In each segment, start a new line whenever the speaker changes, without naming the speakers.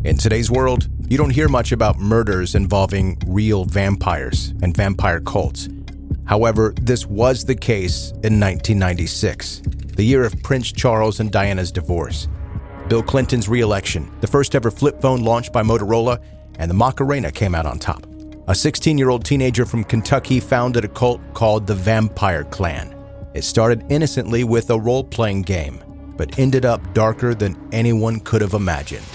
In today's world, you don't hear much about murders involving real vampires and vampire cults. However, this was the case in 1996, the year of Prince Charles and Diana's divorce, Bill Clinton's reelection, the first ever flip phone launched by Motorola, and the Macarena came out on top. A 16-year-old teenager from Kentucky founded a cult called the Vampire Clan. It started innocently with a role-playing game, but ended up darker than anyone could have imagined.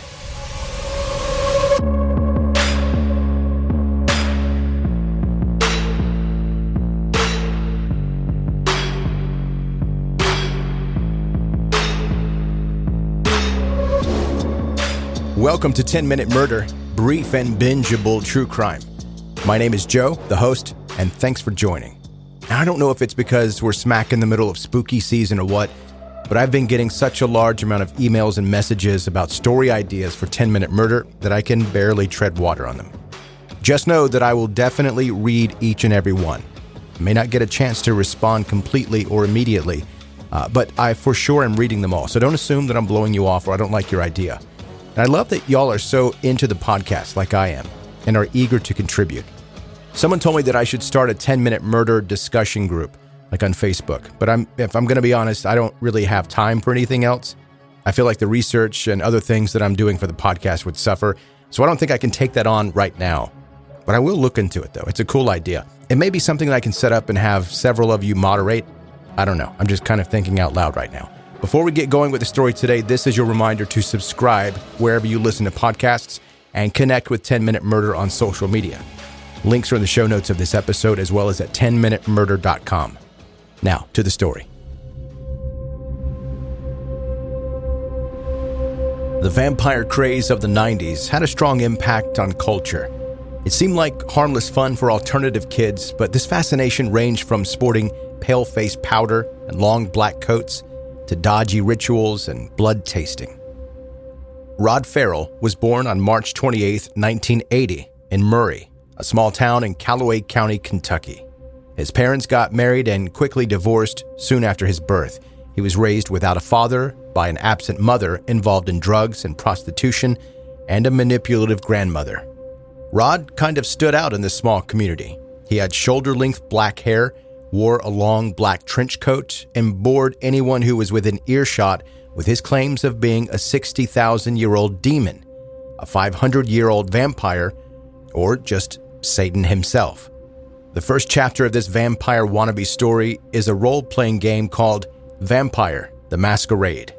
Welcome to 10-Minute Murder, brief and bingeable true crime. My name is Joe, the host, and thanks for joining. Now, I don't know if it's because we're smack in the middle of spooky season or what, but I've been getting such a large amount of emails and messages about story ideas for 10-Minute Murder that I can barely tread water on them. Just know that I will definitely read each and every one. I may not get a chance to respond completely or immediately, but I for sure am reading them all, so don't assume that I'm blowing you off or I don't like your idea. And I love that y'all are so into the podcast like I am and are eager to contribute. Someone told me that I should start a 10-minute murder discussion group, like on Facebook. But if I'm going to be honest, I don't really have time for anything else. I feel like the research and other things that I'm doing for the podcast would suffer, so I don't think I can take that on right now. But I will look into it, though. It's a cool idea. It may be something that I can set up and have several of you moderate. I don't know. I'm just kind of thinking out loud right now. Before we get going with the story today, this is your reminder to subscribe wherever you listen to podcasts and connect with 10-Minute Murder on social media. Links are in the show notes of this episode as well as at 10minutemurder.com. Now, to the story. The vampire craze of the 90s had a strong impact on culture. It seemed like harmless fun for alternative kids, but this fascination ranged from sporting pale-faced powder and long black coats to dodgy rituals and blood tasting. Rod Farrell was born on March 28, 1980, in Murray, a small town in Callaway County, Kentucky. His parents got married and quickly divorced soon after his birth. He was raised without a father by an absent mother involved in drugs and prostitution and a manipulative grandmother. Rod kind of stood out in this small community. He had shoulder-length black hair, wore a long black trench coat, and bored anyone who was within earshot with his claims of being a 60,000-year-old demon, a 500-year-old vampire, or just Satan himself. The first chapter of this vampire wannabe story is a role-playing game called Vampire: The Masquerade.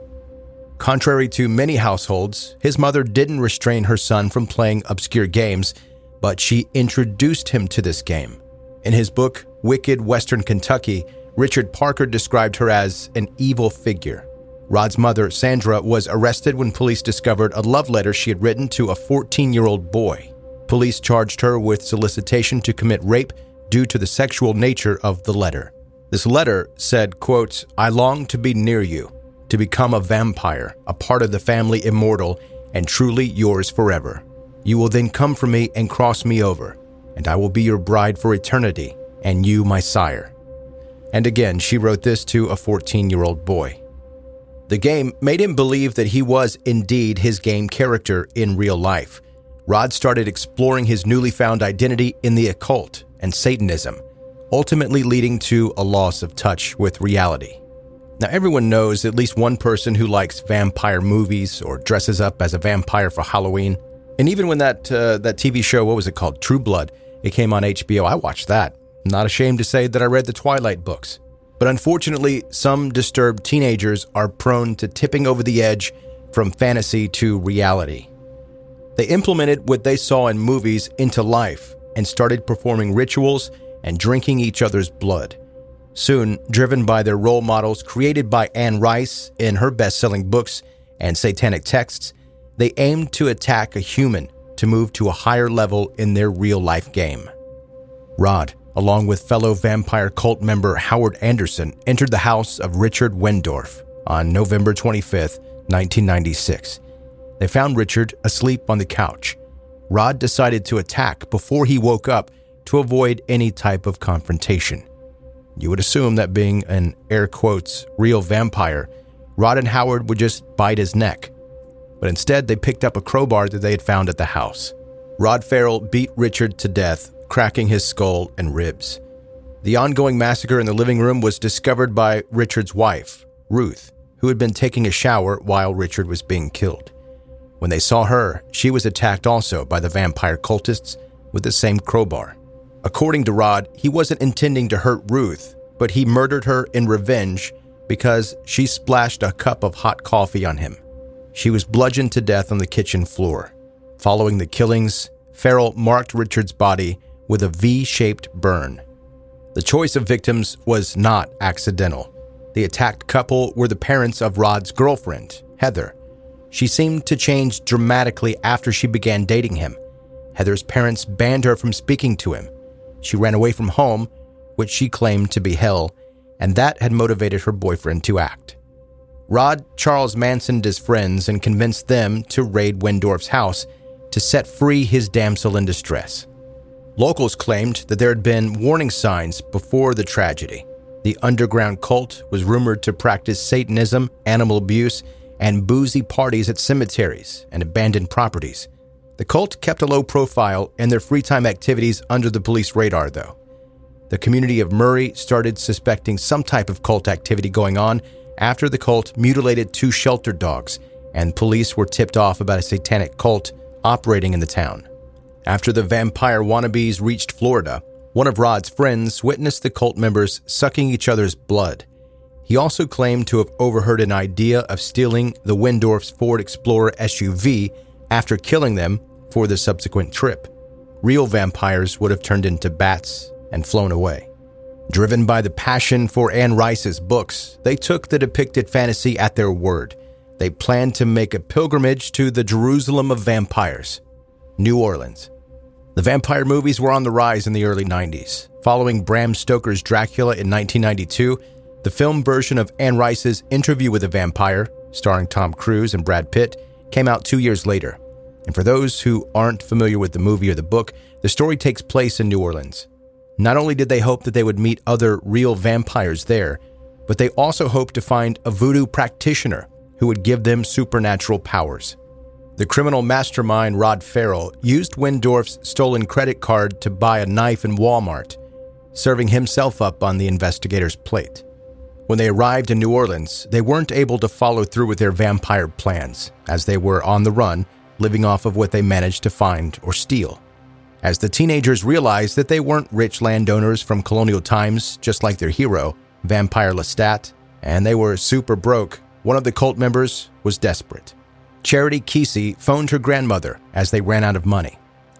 Contrary to many households, his mother didn't restrain her son from playing obscure games, but she introduced him to this game. In his book, Wicked Western Kentucky, Richard Parker described her as an evil figure. Rod's mother, Sandra, was arrested when police discovered a love letter she had written to a 14-year-old boy. Police charged her with solicitation to commit rape due to the sexual nature of the letter. This letter said, quote, "I long to be near you, to become a vampire, a part of the family immortal, and truly yours forever. You will then come for me and cross me over, and I will be your bride for eternity, and you my sire." And again, she wrote this to a 14-year-old boy. The game made him believe that he was indeed his game character in real life. Rod started exploring his newly found identity in the occult and Satanism, ultimately leading to a loss of touch with reality. Now, everyone knows at least one person who likes vampire movies or dresses up as a vampire for Halloween. And even when that TV show, what was it called? True Blood, it came on HBO, I watched that. I'm not ashamed to say that I read the Twilight books. But unfortunately, some disturbed teenagers are prone to tipping over the edge from fantasy to reality. They implemented what they saw in movies into life and started performing rituals and drinking each other's blood. Soon, driven by their role models created by Anne Rice in her best-selling books and satanic texts, they aimed to attack a human to move to a higher level in their real-life game. Rod, along with fellow vampire cult member Howard Anderson, entered the house of Richard Wendorf on November 25, 1996. They found Richard asleep on the couch. Rod decided to attack before he woke up to avoid any type of confrontation. You would assume that being an air quotes real vampire, Rod and Howard would just bite his neck. but instead they picked up a crowbar that they had found at the house. Rod Ferrell beat Richard to death, cracking his skull and ribs. The ongoing massacre in the living room was discovered by Richard's wife, Ruth, who had been taking a shower while Richard was being killed. When they saw her, she was attacked also by the vampire cultists with the same crowbar. According to Rod, he wasn't intending to hurt Ruth, but he murdered her in revenge because she splashed a cup of hot coffee on him. She was bludgeoned to death on the kitchen floor. Following the killings, Ferrell marked Richard's body with a V-shaped burn. The choice of victims was not accidental. The attacked couple were the parents of Rod's girlfriend, Heather. She seemed to change dramatically after she began dating him. Heather's parents banned her from speaking to him. She ran away from home, which she claimed to be hell, and that had motivated her boyfriend to act. Rod Charles Mansoned his friends and convinced them to raid Wendorf's house to set free his damsel in distress. Locals claimed that there had been warning signs before the tragedy. The underground cult was rumored to practice Satanism, animal abuse, and boozy parties at cemeteries and abandoned properties. The cult kept a low profile in their free-time activities under the police radar, though. The community of Murray started suspecting some type of cult activity going on after the cult mutilated 2 shelter dogs, and police were tipped off about a satanic cult operating in the town. After the vampire wannabes reached Florida, one of Rod's friends witnessed the cult members sucking each other's blood. He also claimed to have overheard an idea of stealing the Wendorf's Ford Explorer SUV after killing them for the subsequent trip. Real vampires would have turned into bats and flown away. Driven by the passion for Anne Rice's books, they took the depicted fantasy at their word. They planned to make a pilgrimage to the Jerusalem of vampires, New Orleans. The vampire movies were on the rise in the early 90s. Following Bram Stoker's Dracula in 1992, the film version of Anne Rice's Interview with a Vampire, starring Tom Cruise and Brad Pitt, came out 2 years later. And for those who aren't familiar with the movie or the book, the story takes place in New Orleans. Not only did they hope that they would meet other real vampires there, but they also hoped to find a voodoo practitioner who would give them supernatural powers. The criminal mastermind Rod Ferrell used Wendorf's stolen credit card to buy a knife in Walmart, serving himself up on the investigators' plate. When they arrived in New Orleans, they weren't able to follow through with their vampire plans, as they were on the run, living off of what they managed to find or steal. As the teenagers realized that they weren't rich landowners from colonial times, just like their hero, Vampire Lestat, and they were super broke, one of the cult members was desperate. Charity Kesey phoned her grandmother as they ran out of money.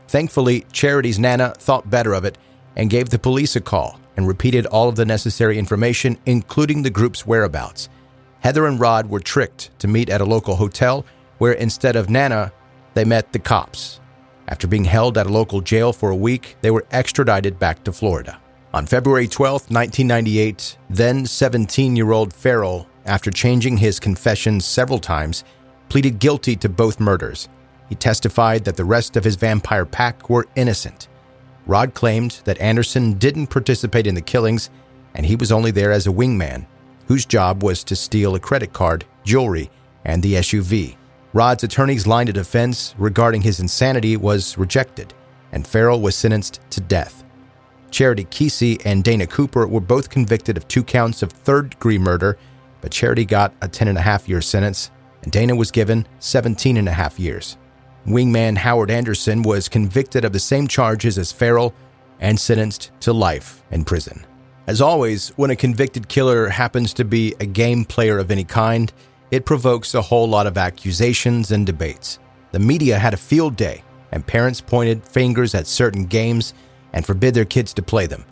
Thankfully, Charity's Nana thought better of it and gave the police a call and repeated all of the necessary information, including the group's whereabouts. Heather and Rod were tricked to meet at a local hotel where instead of Nana, they met the cops. After being held at a local jail for a week, they were extradited back to Florida. On February 12, 1998, then 17-year-old Ferrell, after changing his confessions several times, pleaded guilty to both murders. He testified that the rest of his vampire pack were innocent. Rod claimed that Anderson didn't participate in the killings, and he was only there as a wingman, whose job was to steal a credit card, jewelry, and the SUV. Rod's attorney's line of defense regarding his insanity was rejected, and Ferrell was sentenced to death. Charity Kesey and Dana Cooper were both convicted of 2 counts of third-degree murder, but Charity got a 10.5-year sentence, and Dana was given 17.5 years. Wingman Howard Anderson was convicted of the same charges as Ferrell and sentenced to life in prison. As always, when a convicted killer happens to be a game player of any kind, it provokes a whole lot of accusations and debates. The media had a field day, and parents pointed fingers at certain games and forbid their kids to play them.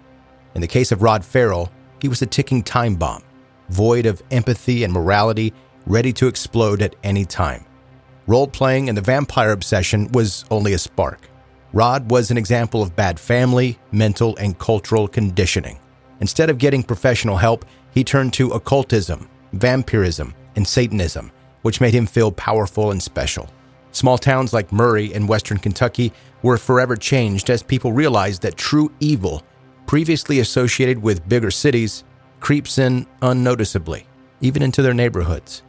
In the case of Rod Ferrell, he was a ticking time bomb, void of empathy and morality, ready to explode at any time. Role-playing and the vampire obsession was only a spark. Rod was an example of bad family, mental, and cultural conditioning. Instead of getting professional help, he turned to occultism, vampirism, and Satanism, which made him feel powerful and special. Small towns like Murray in western Kentucky were forever changed as people realized that true evil, previously associated with bigger cities, creeps in unnoticeably, even into their neighborhoods.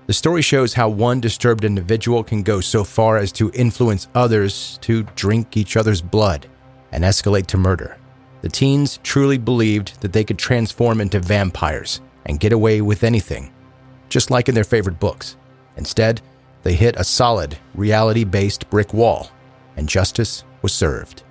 The story shows how one disturbed individual can go so far as to influence others to drink each other's blood and escalate to murder. The teens truly believed that they could transform into vampires and get away with anything, just like in their favorite books. Instead, they hit a solid, reality-based brick wall, and justice was served.